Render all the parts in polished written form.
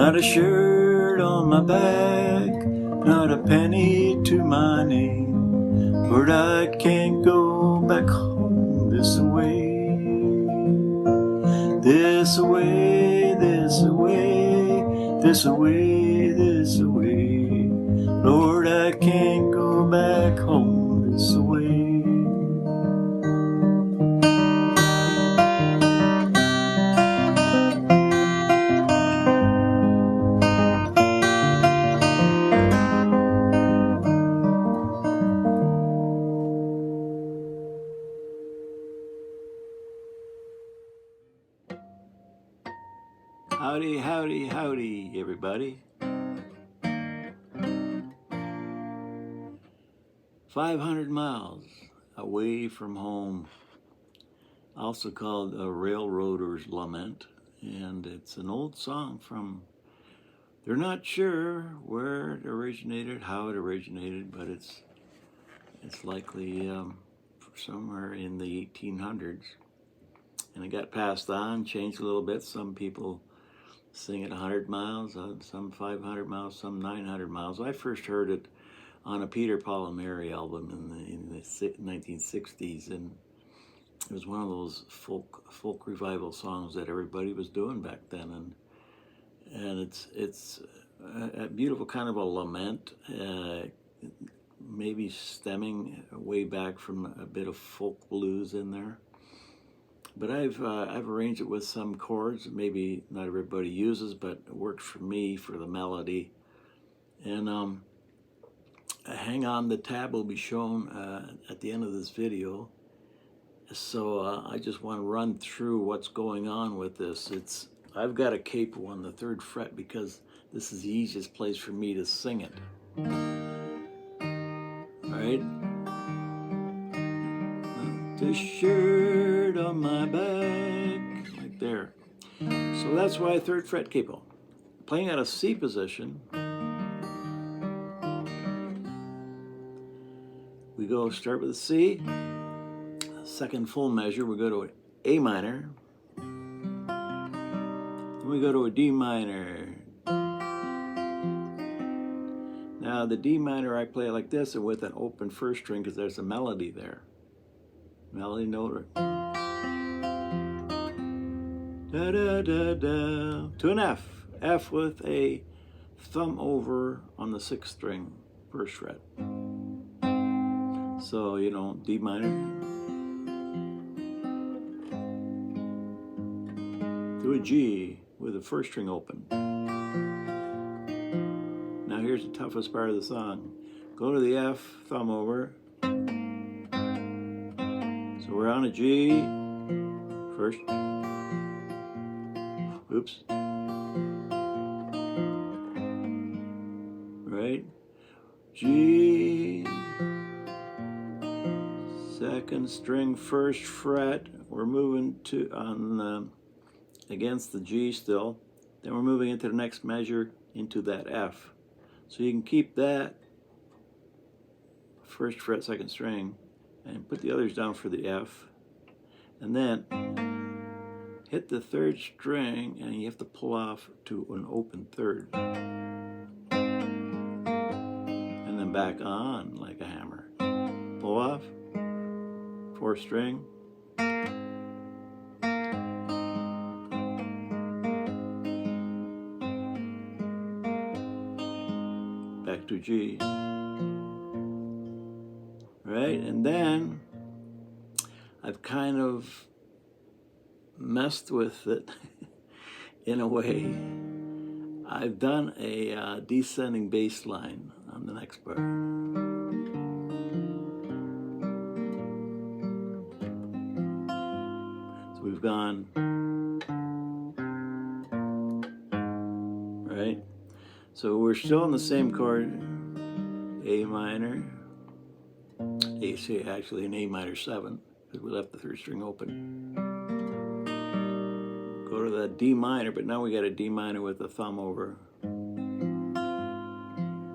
Not a shirt on my back, not a penny to my name, Lord, I can't go back home this away. This away, this away, this away, this away, Lord, I can't go back home this away. Howdy, howdy, howdy, everybody. 500 miles away from home, also called a railroader's lament, and it's an old song from, they're not sure where it originated, how it originated, but it's likely somewhere in the 1800s, and it got passed on, changed a little bit. Some people sing it 100 miles, some 500 miles, some 900 miles. I first heard it on a Peter, Paul and Mary album in the 1960s, and it was one of those folk revival songs that everybody was doing back then, and it's a beautiful kind of a lament, maybe stemming way back from a bit of folk blues in there. But I've arranged it with some chords that maybe not everybody uses, but it works for me for the melody. And hang on, the tab will be shown at the end of this video. So I just want to run through what's going on with this. I've got a capo on the 3rd fret because this is the easiest place for me to sing it. All right. The shirt on my back, right there. So that's why 3rd fret capo. Playing at a C position, we go start with a C, 2nd full measure, we go to an A minor, then we go to a D minor. Now the D minor I play like this and with an open 1st string because there's a melody there. Melody note. Da da da da. To an F. F with a thumb over on the 6th string, 1st fret. So, you know, D minor. To a G with the 1st string open. Now here's the toughest part of the song. Go to the F, thumb over. So we're on a G first. Oops. Right? G, 2nd string, 1st fret. We're moving to on against the G still. Then we're moving into the next measure into that F. So you can keep that 1st fret, 2nd string, and put the others down for the F, and then hit the 3rd string, and you have to pull off to an open 3rd, and then back on like a hammer. Pull off, 4th string, back to G. Right, and then I've kind of messed with it in a way. I've done a descending bass line on the next part. So we've gone, right? So we're still in the same chord, A minor. Actually an A minor 7, because we left the 3rd string open. Go to the D minor, but now we got a D minor with a thumb over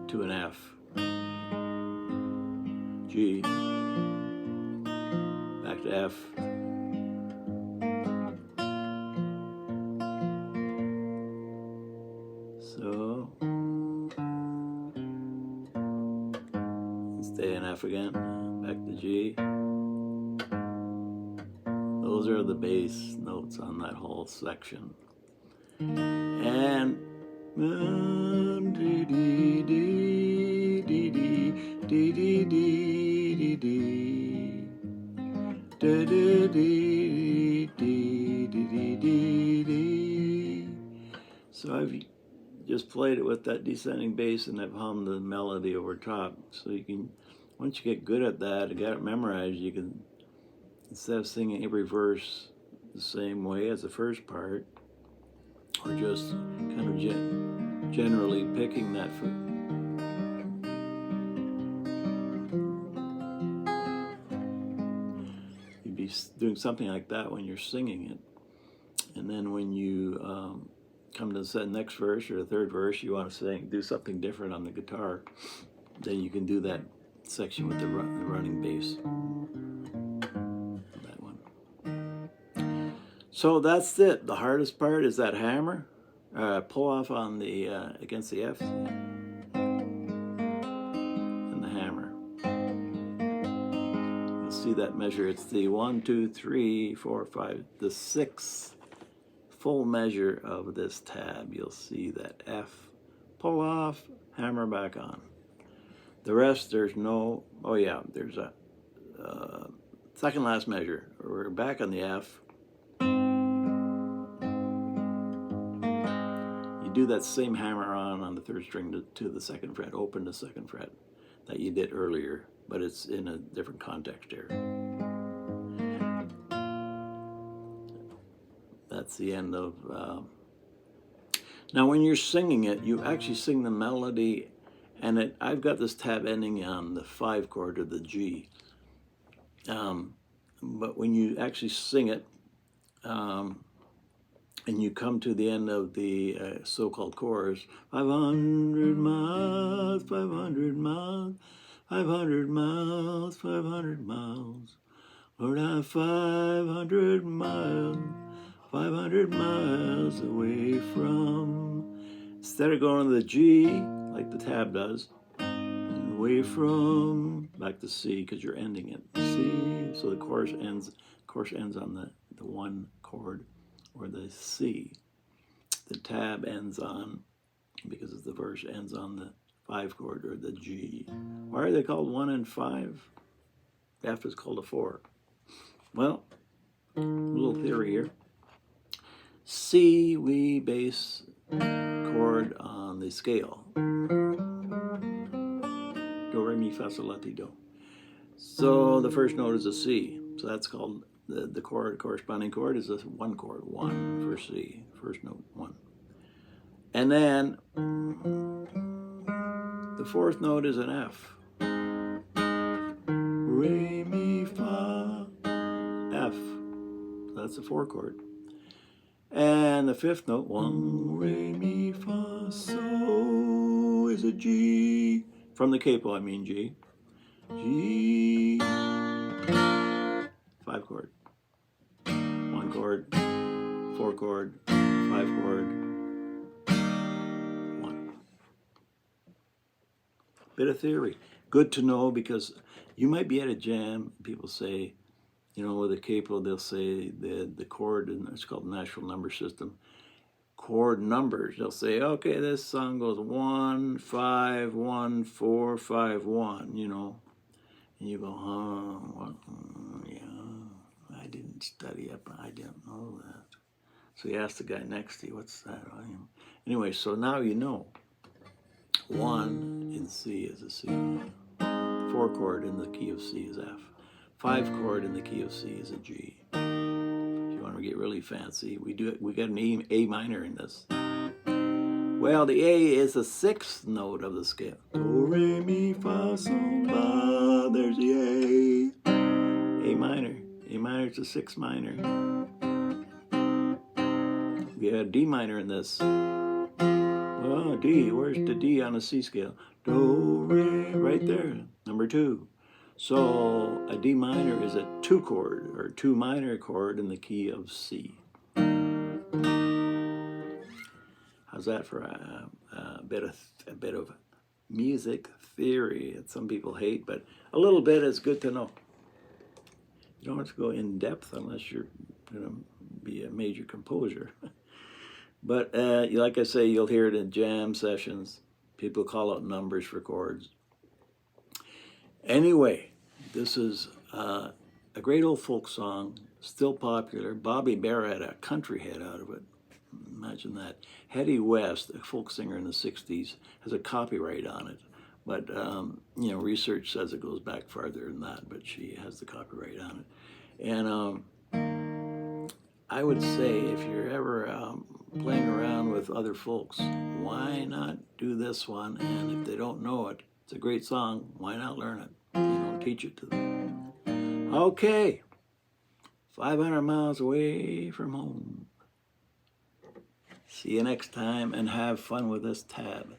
to an F. G, back to F. Stay in F again, back to G. Those are the bass notes on that whole section. And dee dee dee dee dee dee dee dee dee dee dee dee. So I've just played it with that descending bass, and I've hummed the melody over top. So you can, once you get good at that and got it memorized, you can, instead of singing every verse the same way as the first part, or just kind of generally picking that for you'd be doing something like that when you're singing it, and then when you come to the next verse or the third verse, you want to do something different on the guitar, then you can do that section with the running bass. That one. So that's it. The hardest part is that hammer. Pull off on the against the F and the hammer. You'll see that measure. It's the 1, 2, 3, 4, 5, the 6th full measure of this tab. You'll see that F, pull off, hammer back on. The rest, there's no, oh yeah, there's a second last measure. We're back on the F. You do that same hammer on the third string to the second fret, open the second fret that you did earlier, but it's in a different context here. That's the end of, now when you're singing it, you actually sing the melody, and I've got this tab ending on the 5 chord of the G. But when you actually sing it, and you come to the end of the so-called chorus, 500 miles, 500 miles, 500 miles, 500 miles, Lord, I'm 500 miles, 500 miles away from, instead of going to the G, like the tab does, away from, back to C, because you're ending it, C, so the chorus ends on the 1 chord, or the C. The tab ends on, because the verse ends on the 5 chord, or the G. Why are they called 1 and 5? F is called a 4. Well, a little theory here. C, we base chord on the scale. Do, re, mi, fa, sol, la, ti, do. So the first note is a C. So that's called, the chord, corresponding chord is a 1 chord, 1 for C, first note, 1. And then the 4th note is an F. Re, mi, fa, F. So that's the 4 chord. And the 5th note, 1, re, mi, fa, so, is a G. From the capo, I mean G. G. 5 chord. 1 chord, 4 chord, 5 chord, 1. Bit of theory. Good to know, because you might be at a jam, people say, you know, with a capo, they'll say the chord, and it's called natural number system, chord numbers. They'll say, okay, this song goes 1, 5, 1, 4, 5, 1, you know. And you go, what? Yeah, I didn't study up, I didn't know that. So you ask the guy next to you, what's that? Anyway, so now you know. 1 in C is a C. 4 chord in the key of C is F. 5 chord in the key of C is a G. If you want to get really fancy, we got an A minor in this. Well, the A is the 6th note of the scale. Do, re, mi, fa, sol, la. There's the A. A minor. A minor is the 6th minor. We have D minor in this. Oh, D. Where's the D on the C scale? Do, re, right there. Number 2. So a D minor is a 2 chord, or 2 minor chord in the key of C. How's that for a bit of music theory that some people hate, but a little bit is good to know. You don't have to go in depth unless you're going to be a major composer. But like I say, you'll hear it in jam sessions. People call out numbers for chords. Anyway, this is a great old folk song, still popular. Bobby Bear had a country hit out of it. Imagine that. Hedy West, a folk singer in the 60s, has a copyright on it. But, research says it goes back farther than that, but she has the copyright on it. And I would say if you're ever playing around with other folks, why not do this one? And if they don't know it, it's a great song. Why not learn it? Teach it to them. Okay, 500 miles away from home. See you next time and have fun with this tab.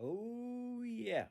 Oh, yeah.